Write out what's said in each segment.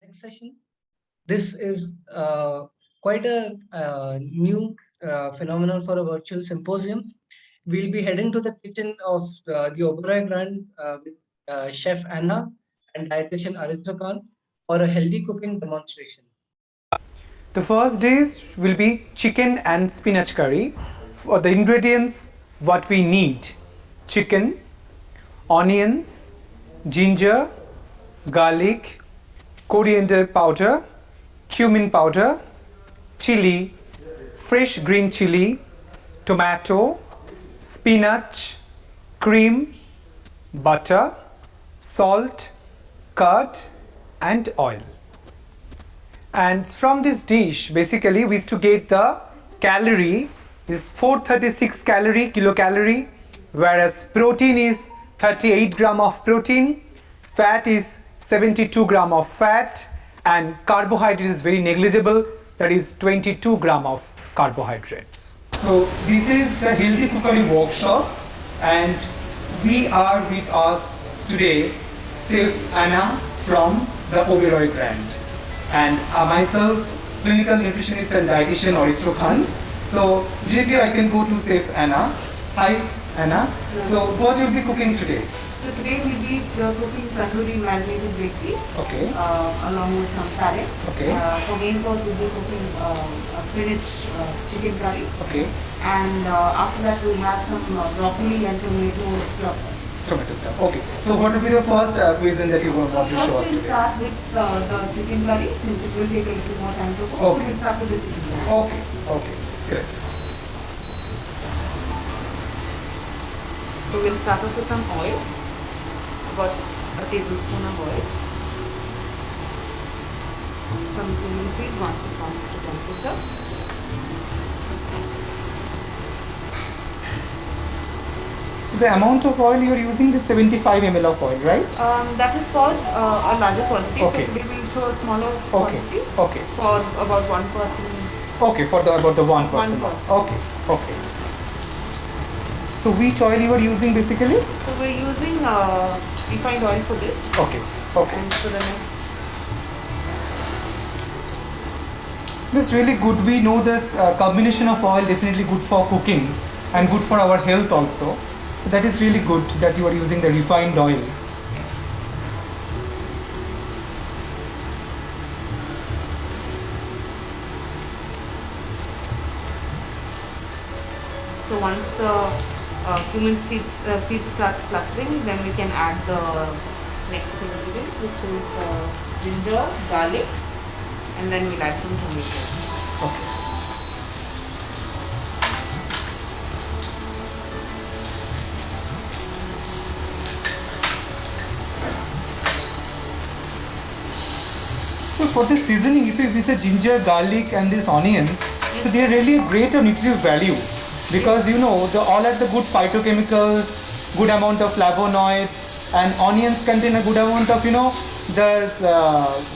next session. This is quite a new phenomenon for a virtual symposium. We'll be heading to the kitchen of the Oberoi Grand with Chef Anna and Dietitian Aritra for a healthy cooking demonstration. The first dish will be chicken and spinach curry. For the ingredients, what we need: chicken, onions, ginger, garlic, coriander powder, cumin powder, chili, fresh green chili, tomato, spinach, cream, butter, salt, curd, and oil. And from this dish, basically we used to get the calorie is 436 kilocalorie, whereas protein is 38 gram of protein, fat is 72 gram of fat, and carbohydrate is very negligible, that is 22 gram of carbohydrates. So this is the healthy cookery workshop, and we are with us today Chef Anna from the Oberoi Grand, and myself, clinical nutritionist and dietitian Aritra. So directly I can go to Chef Anna. Hi Anna. So what will be cooking today? So today we'll be cooking tandoori marinated bakery, Okay. along with some salad. Okay. For main course we'll be cooking a spinach chicken curry, Okay. and after that we'll have some broccoli and tomato stuff. Tomato stuff. Okay. So what will be the first cuisine that you want to show First us we'll today? start with the chicken curry, since it will take a little more time to cook. Okay. So we'll start with the chicken curry. Okay. Okay. Great. So we'll start off with some oil, about a tablespoon of oil. Some cumin seeds, 1 to 1 cup. So the amount of oil you are using is 75 ml of oil, right? That is for a larger quantity. Okay. So today we'll show a smaller Okay. quantity Okay. for about one person. Okay. For the about the 1%. One person. Okay. Okay. So which oil you are using basically? So we're using refined oil for this, Okay. Okay. and for the next. This is really good. We know this combination of oil definitely good for cooking and good for our health also. So that is really good that you are using the refined oil. So once the cumin seeds start fluttering, then we can add the next ingredient, which is ginger, garlic, and then we'll add some tomato. Okay. So for this seasoning, if you use the ginger, garlic and this onions, so they are really great on nutritive value, because you know all are the good phytochemicals, good amount of flavonoids, and onions contain a good amount of the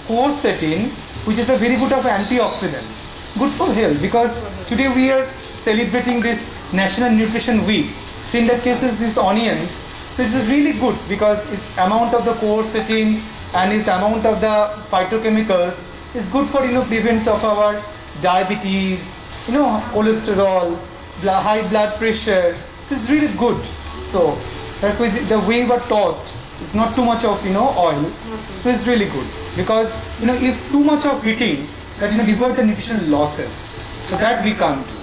quercetin, which is a very good of antioxidant, good for health. Because today we are celebrating this National Nutrition Week. So in that case, is this onions. So it is really good because its amount of the quercetin and its amount of the phytochemicals is good for prevents of our diabetes, cholesterol, high blood pressure. So it's really good. So that's why the way we're tossed, it's not too much of oil. So it's really good, because if too much of eating, that revert the nutritional losses. So that we can't do.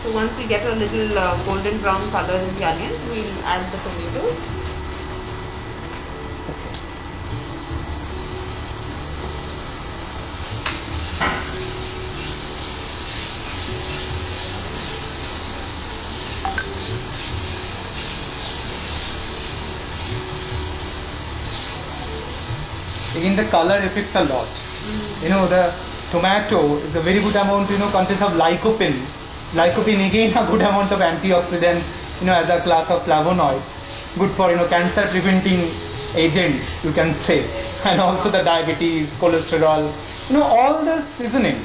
So once we get a little golden brown color in the onions, we'll add the tomatoes. Again, the color affects a lot. The tomato is a very good amount, consists of lycopene. Lycopene again a good amount of antioxidant, as a class of flavonoid, good for cancer preventing agent, you can say, and also the diabetes, cholesterol, all the seasoning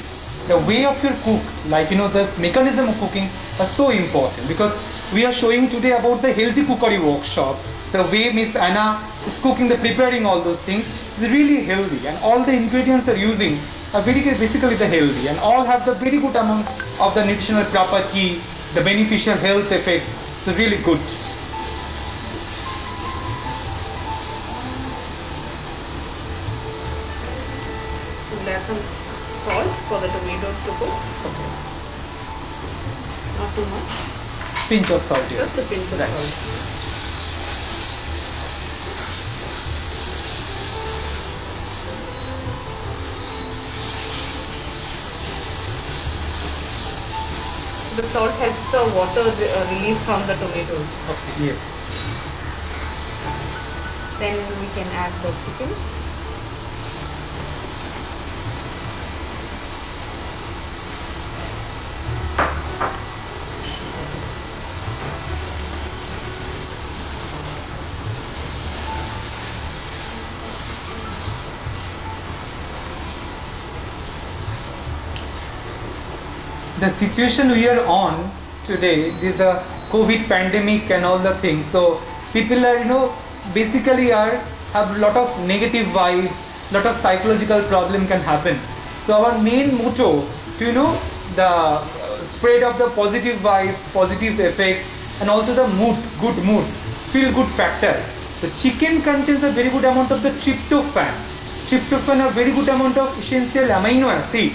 the way of your cook, like this mechanism of cooking are so important, because we are showing today about the healthy cookery workshop. The way Miss Anna is cooking, the preparing all those things is really healthy, and all the ingredients are using are very basically the healthy, and all have the very good amount of the nutritional property, the beneficial health effects. So really good. We'll add some salt for the tomatoes to cook. Okay. Not too much. Pinch of salt here. Just a pinch of Right. salt. The salt helps the water release from the tomatoes. Okay. Yes. Then we can add the chicken. The situation we are on today is the COVID pandemic and all the things. So people are, basically have a lot of negative vibes, lot of psychological problem can happen. So our main motto to the spread of the positive vibes, positive effects, and also the mood, good mood, feel good factor. The chicken contains a very good amount of the tryptophan. Tryptophan a very good amount of essential amino acid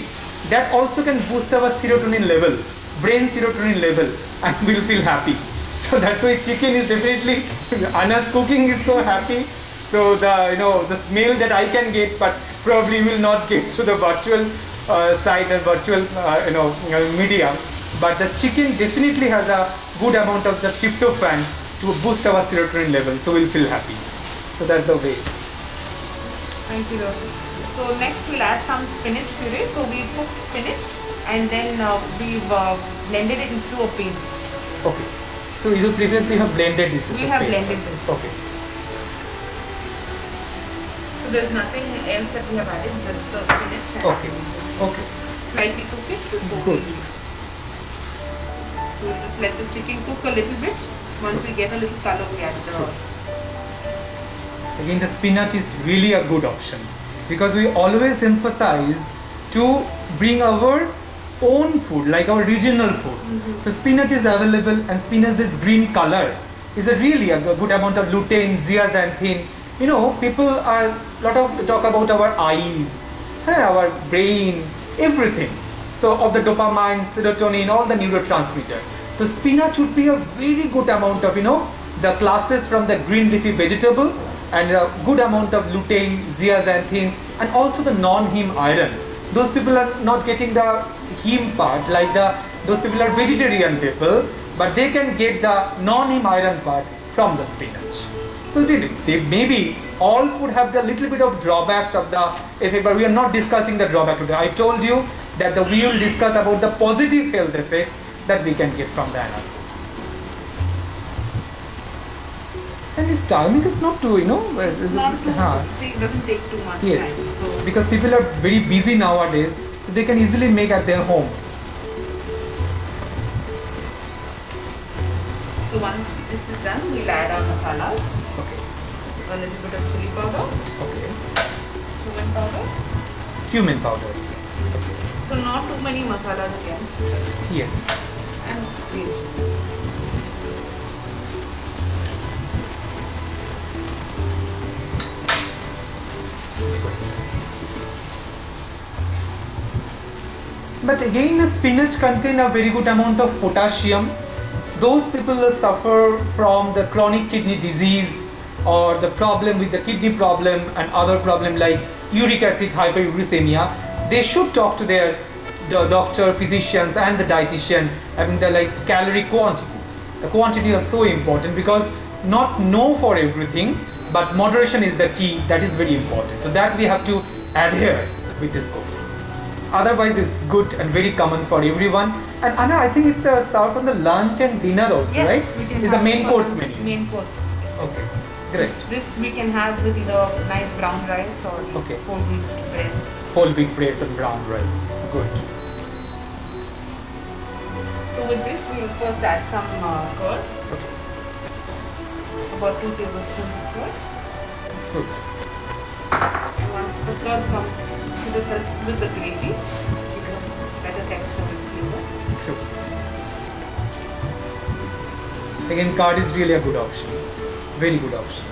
that also can boost our serotonin level, brain serotonin level, and we'll feel happy. So that's why chicken is definitely, Anna's cooking is so happy. So the smell that I can get, but probably will not get to the virtual side and virtual media. But the chicken definitely has a good amount of the tryptophan to boost our serotonin level, so we'll feel happy. So that's the way. Thank you, Doctor. So next we'll add some spinach puree. So we cooked spinach and then we've blended it into a paste. Okay. So you previously have blended it. We have blended this. Okay. So there's nothing else that we have added, just the spinach. And Okay. Okay. slightly cook it before Good. we'll just let the chicken cook a little bit. Once we get a little color, we add the Again, the spinach is really a good option, because we always emphasize to bring our own food, like our regional food. So spinach is available, and spinach, this green color, is really a good amount of lutein, zeaxanthin. People are talk about our eyes, our brain, everything. So of the dopamine, serotonin, all the neurotransmitter. So spinach would be a very good amount of the classes from the green leafy vegetable, and a good amount of lutein, zeaxanthin, and also the non-heme iron. Those people are not getting the heme part, like those people are vegetarian people, but they can get the non-heme iron part from the spinach. So really, maybe all food have the little bit of drawbacks of the effect, but we are not discussing the drawback today. I told you that we will discuss about the positive health effects that we can get from the anna. And its timing is not too, It's not too, it doesn't take too much Yes, time. So because people are very busy nowadays, so they can easily make at their home. So once this is done, we'll add our masalas. Okay. A little bit of chili powder, Okay. cumin powder. Cumin powder. So not too many masalas again. Yes. And green chili. But again, the spinach contain a very good amount of potassium. Those people who suffer from the chronic kidney disease, or the problem with the kidney problem and other problem like uric acid hyperuricemia, they should talk to their doctor, physicians, and the dietitian having the calorie quantity. The quantity is so important, because not no for everything, but moderation is the key. That is very important. So that we have to adhere with this cooking. Otherwise, it's good and very common for everyone. And Anna, I think it's served on the lunch and dinner also, Yes, right? we can It's a have main for course menu. Main course. Okay, great. This we can have with either nice brown rice or Okay. whole wheat bread. Whole wheat breads and brown rice. Good. with this, we will first add some curd. Okay. About 2 tablespoons of curd. Good. And once the curd comes, so this helps with the gravy, give a better texture and flavor. Sure. Again, curd is really a good option. Very good option.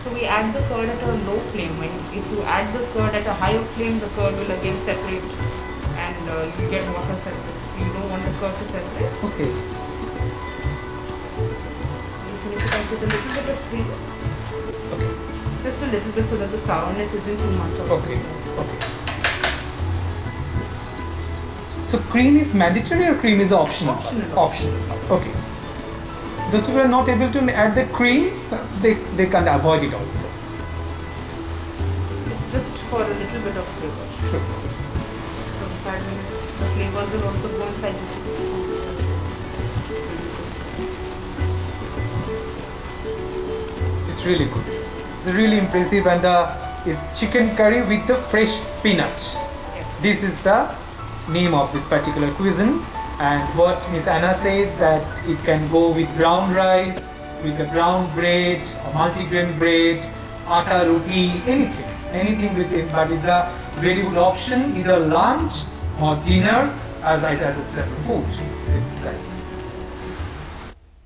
So we add the curd at a low flame. If you add the curd at a higher flame, the curd will again separate and you get water separate. You don't want the curd to separate. Okay. You finish it off with a little bit of cream. Okay. Just a little bit so that the sourness isn't too much of Okay. Okay. So cream is mandatory or cream is optional? Optional. Optional. Okay. Those people are not able to add the cream, they can avoid it also. It's just for a little bit of flavor. Sure. So 5 minutes, the flavors will also go inside the chicken. It's really good. It's really impressive, and it's chicken curry with the fresh spinach. Yes. This is the name of this particular cuisine, and what Miss Anna said that it can go with brown rice, with the brown bread, or multigrain bread, atta roti, anything with it, but it's a very good option, either lunch or dinner as a separate food.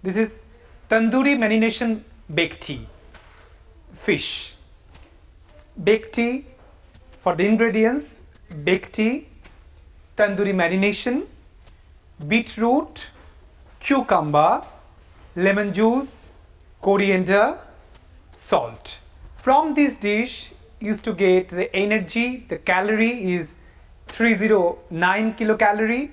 This is tandoori marination baked tea, fish. Baked tea, for the ingredients, baked tea, tandoori marination, beetroot, cucumber, lemon juice, coriander, salt. From this dish, used to get the energy, the calorie is 309 kilocalorie,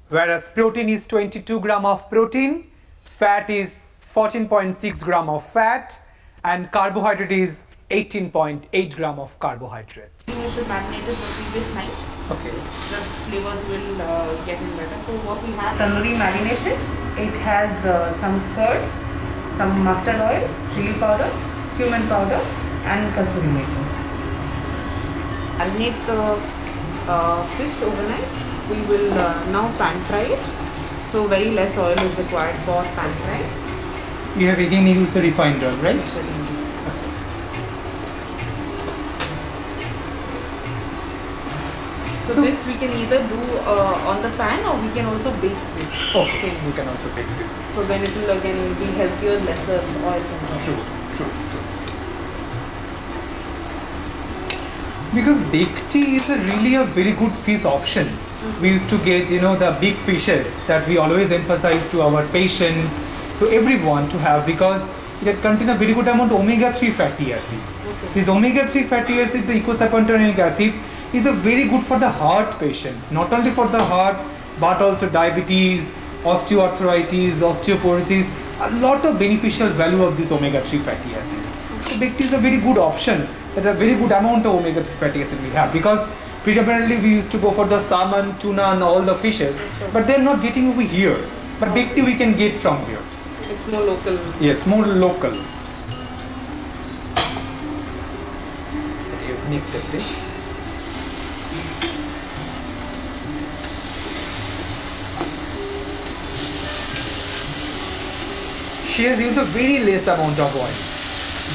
whereas protein is 22 gram of protein, fat is 14.6 gram of fat, and carbohydrate is 18.8 gram of carbohydrates. You should marinate it the previous night. Okay. The flavors will get in better. So what we have, tandoori marination. It has some curd, some mustard oil, chili powder, cumin powder, and kasuri methi. Marinate the fish overnight. We will now pan fry it. So very less oil is required for pan fry. You have again used the refined oil, right? So this we can either do on the pan, or we can also bake this. Okay, you can also bake this. So then it will again be healthier, lesser oil consumption. True. Because baked tea is really a very good fish option. We used to get, the big fishes that we always emphasize to our patients, to everyone to have, because it contains a very good amount of omega-3 fatty acids. Okay. These omega-3 fatty acids, the eicosapentaenoic acids, is a very good for the heart patients, not only for the heart, but also diabetes, osteoarthritis, osteoporosis, a lot of beneficial value of these omega-3 fatty acids. So baked tea is a very good option. There's a very good amount of omega-3 fatty acid we have, because predominantly we used to go for the salmon, tuna and all the fishes, but they're not getting over here. But baked tea we can get from here. It's more local. Yes, more local. Next step, please. She has used a very less amount of oil.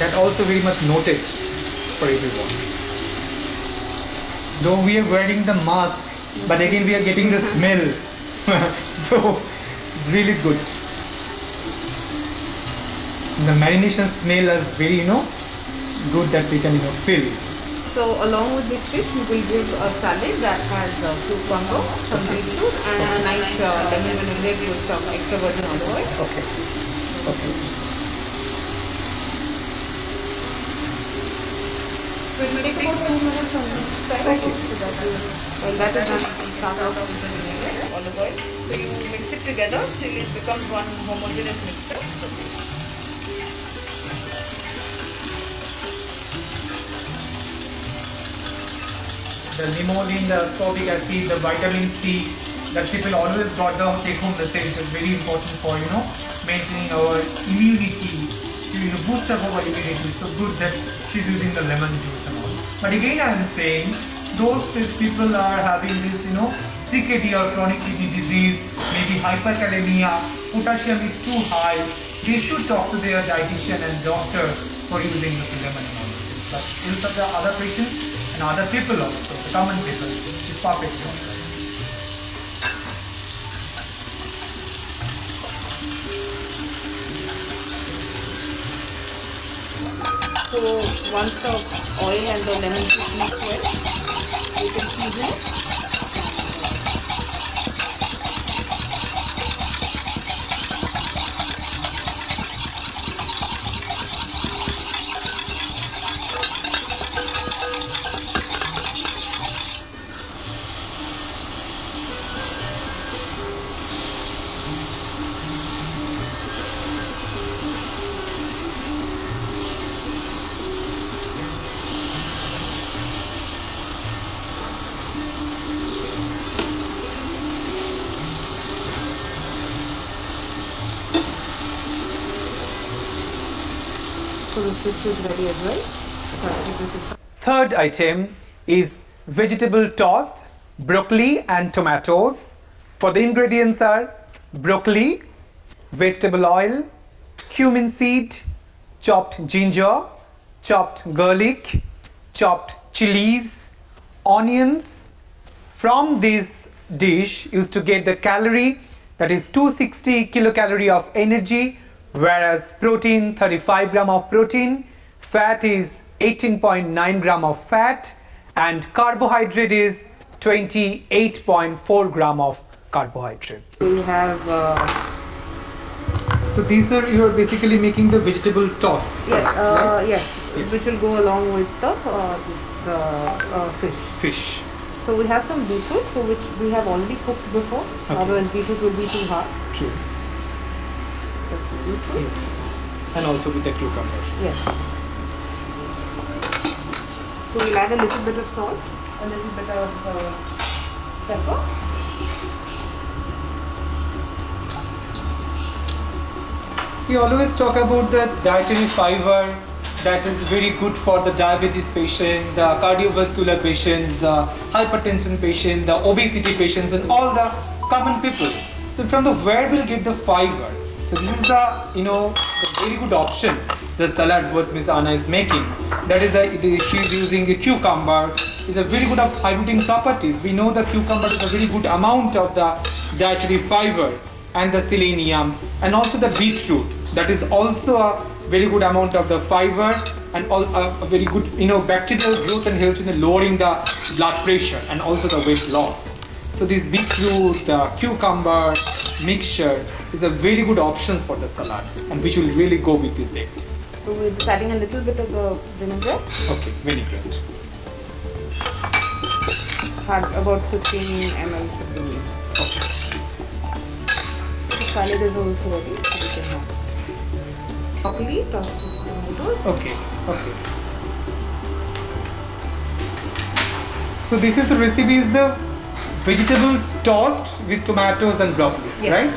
That also very much noted for everyone. Though we are wearing the mask, but again we are getting the smell. So really good. The marination smell is very good that we can feel. So along with this fish, we will give a salad that has cucumber, some beetroot, and a nice lemon vinaigrette with some extra virgin olive oil. Okay. Okay. So it will take about 2 minutes on this side. Okay. So that when that is done, you can start out with the vinaigrette, olive oil. So you mix it together till it becomes one homogeneous mixture. The limonene, the ascorbic acid, the vitamin C that people always brought down take home message is very important for maintaining our immunity, to boost up our immunity. So good that she's using the lemon juice and all. But again, I am saying those people are having this, CKD or chronic kidney disease, maybe hyperkalemia, potassium is too high. They should talk to their dietitian and doctor for using the lemon and all this. But these are the other patients and other people also, the common people, is perfect. So once the oil and the lemon juice mix well, you can season it. So the fish is ready as well. Third item is vegetable toast, broccoli and tomatoes. For the ingredients are broccoli, vegetable oil, cumin seed, chopped ginger, chopped garlic, chopped chilies, onions. From this dish used to get the calorie, that is 260 kilocalorie of energy, whereas protein 35 gram of protein, fat is 18.9 gram of fat, and carbohydrate is 28.4 gram of carbohydrates. So you have So these are, you are basically making the vegetable toast. yes, which will go along with the fish. Fish. So we have some beetroot, so which we have already cooked before. Okay. Otherwise beetroot will be too hard. True. That's the beetroot. Yes. And also with the cucumber. Yes. So we'll add a little bit of salt, a little bit of pepper. We always talk about the dietary fiber that is very good for the diabetes patient, the cardiovascular patients, the hypertension patient, the obesity patients, and all the common people. So from the where we'll get the fiber. So this is the the very good option. The salad what Miss Anna is making. That is she's using a cucumber. Is a very good of hydrating properties. We know the cucumber is a very good amount of the dietary fiber and the selenium, and also the beetroot. That is also a very good amount of the fiber and all a very good bacterial growth and helps in lowering the blood pressure and also the weight loss. So this beetroot, the cucumber mixture is a very good option for the salad, and which will really go with this day. So we're just adding a little bit of the vinegar. Okay, vinegar. Had about 15 ml of vinegar. Okay. The salad is also ready, so we can have broccoli, tossed tomatoes. Okay. Okay. So this is the recipe is the vegetables tossed with tomatoes and broccoli, Yes. right?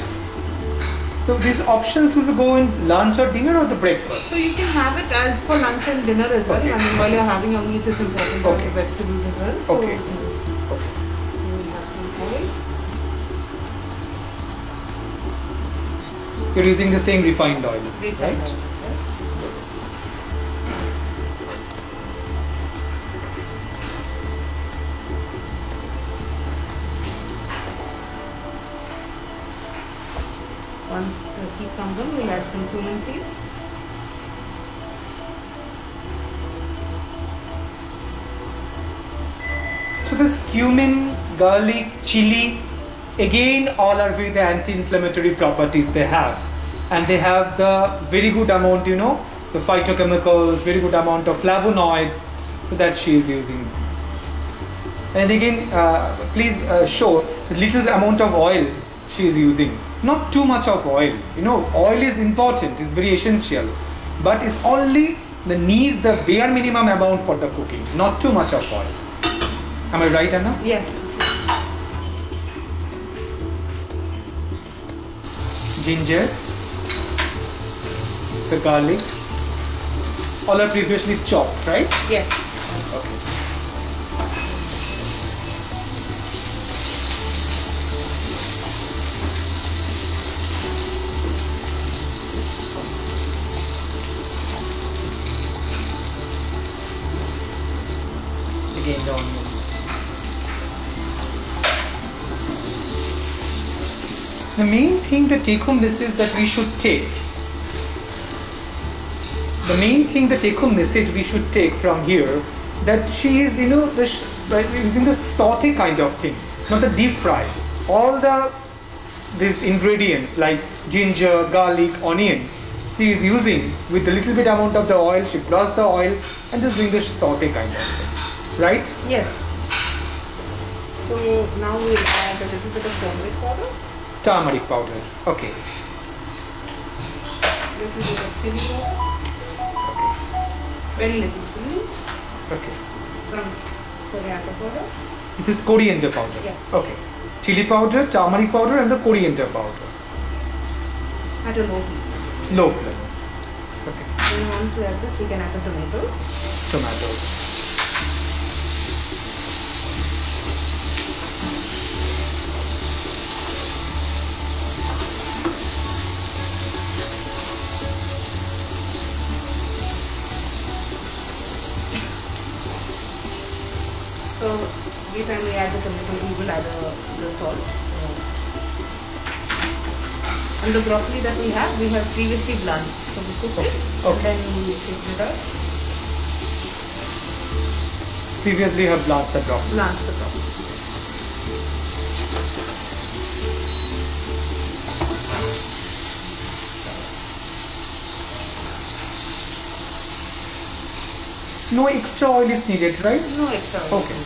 So these options will go in lunch or dinner or the breakfast. So you can have it as for lunch and dinner as well. Okay. I mean, while you're having your meat, it's important to have Okay. the vegetables as well. So Okay. we'll have some oil. You're using the same refined oil, Refined right? oil. Once the heat comes on, we'll add some cumin seeds. So this cumin, garlic, chili, again all are with the anti-inflammatory properties they have, and they have the very good amount, the phytochemicals, very good amount of flavonoids, so that she is using. And again, please show the little amount of oil she is using. Not too much of oil. Oil is important, it's very essential, but it's only the needs the bare minimum amount for the cooking, not too much of oil. Am I right, Anna? Yes. Ginger. the garlic. All are previously chopped, right? Yes. Okay. Again, the onion. The main thing, the take-home message that we should take. The main thing, the take-home message we should take from here, that she is, using the saute kind of thing, not the deep fry. All these ingredients like ginger, garlic, onion, she is using with a little bit amount of the oil. She plus the oil and just doing the saute kind of thing, right? Yes. So now we'll add a little bit of turmeric powder. Turmeric powder. Okay. Little bit of chili powder. Okay. Very little chili. Okay. Some coriander powder. This is coriander powder. Yes. Okay. Chili powder, turmeric powder, and the coriander powder. At a low heat. Low flame. Okay. Then once we add this, we can add the tomatoes. Tomatoes. So every time we add the tomato, we will add the salt. And the broccoli that we have previously blanched. So we cook it, Okay. and then we take it out, Previously have blanched the broccoli. blanch the broccoli. No extra oil is needed, right? No extra oil. Okay.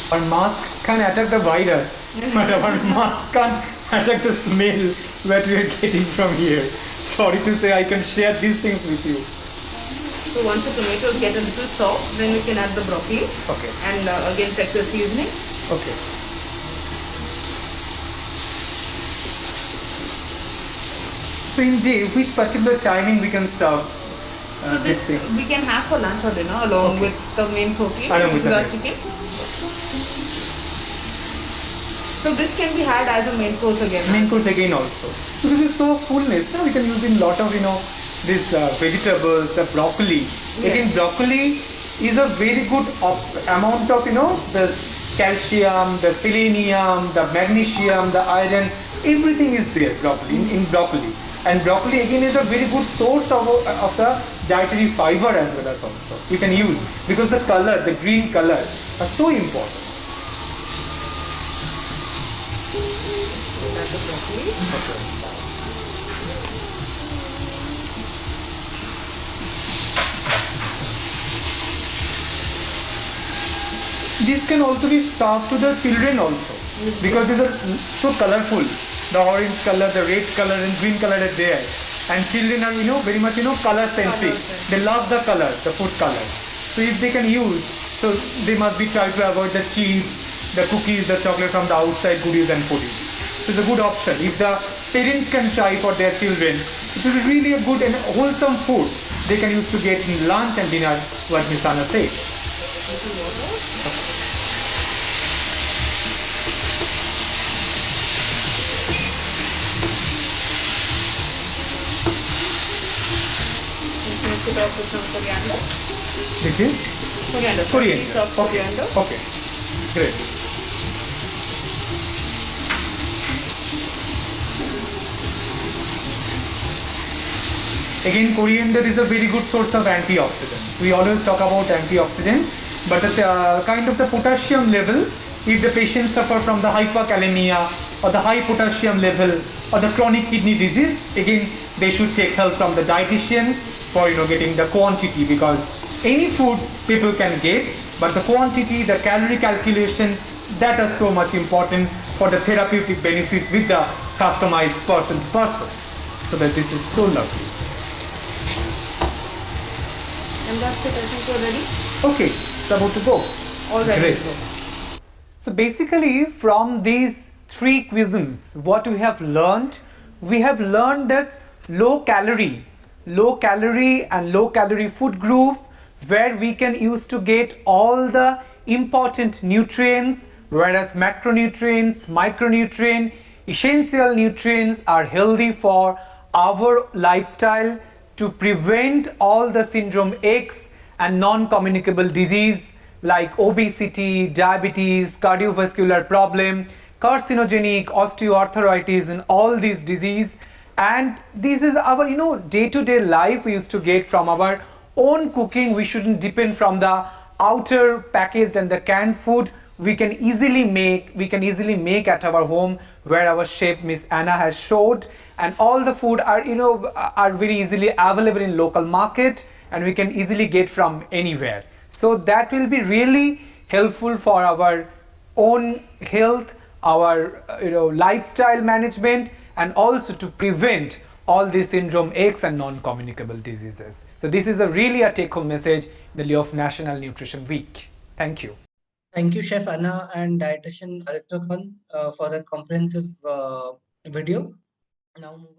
Our mask can attack the virus, but our mask can't attack the smell that we are getting from here. Sorry to say, I can share these things with you. So once the tomatoes get a little soft, then we can add the broccoli. Okay. And again check the seasoning. Okay. So in day, which particular timing we can serve So this this thing? we can have for lunch or dinner along Okay. with the main protein, Along which with is the our main. chicken. So this can be had as a main course again. Main course again also. So this is so fullness. No? We can use in lot of these vegetables, the broccoli. Again, broccoli is a very good amount of the calcium, the selenium, the magnesium, the iron. Everything is there in broccoli. And broccoli again is a very good source of the dietary fiber as well as also. We can use because the color, the green color, are so important. That's the broccoli. Okay. This can also be served to the children also because these are so colorful. The orange color, the red color and green color are there. And children are very much color sensitive. They love the color, the food color. So if they can use, so they must be trying to avoid the cheese, the cookies, the chocolate from the outside goodies and foodies. So it's a good option. If the parents can try for their children, it will be really a good and wholesome food they can use to get in lunch and dinner, what Ms. Anna said. Mix it up with some coriander. This is Coriander. coriander. Piece of Okay. coriander. Okay. Great. Again, coriander is a very good source of antioxidant. We always talk about antioxidant, but the kind of the potassium level, if the patient suffer from the hyperkalemia or the high potassium level or the chronic kidney disease, again they should take help from the dietitian for getting the quantity, because any food people can get, but the quantity, the calorie calculation, that is so much important for the therapeutic benefits with the customized person. So that this is so lovely. And that's it. I think we're ready. Okay, it's about to go. All ready Great. to go. So basically from these three cuisines. What we have learned? We have learned that low calorie and low calorie food groups where we can use to get all the important nutrients, whereas macronutrients, micronutrient, essential nutrients are healthy for our lifestyle to prevent all the syndrome X and non-communicable disease like obesity, diabetes, cardiovascular problem, carcinogenic, osteoarthritis, and all these disease. And this is our day-to-day life we used to get from our own cooking. We shouldn't depend from the outer packaged and the canned food. We can easily make at our home, where our chef Miss Anna has showed, and all the food are very easily available in local market, and we can easily get from anywhere. So that will be really helpful for our own health, our lifestyle management, and also to prevent all these syndrome X and non-communicable diseases. So this is really a take-home message in the lieu of National Nutrition Week. Thank you. Thank you, Chef Anna and Dietitian Aritra for that comprehensive video. Now moving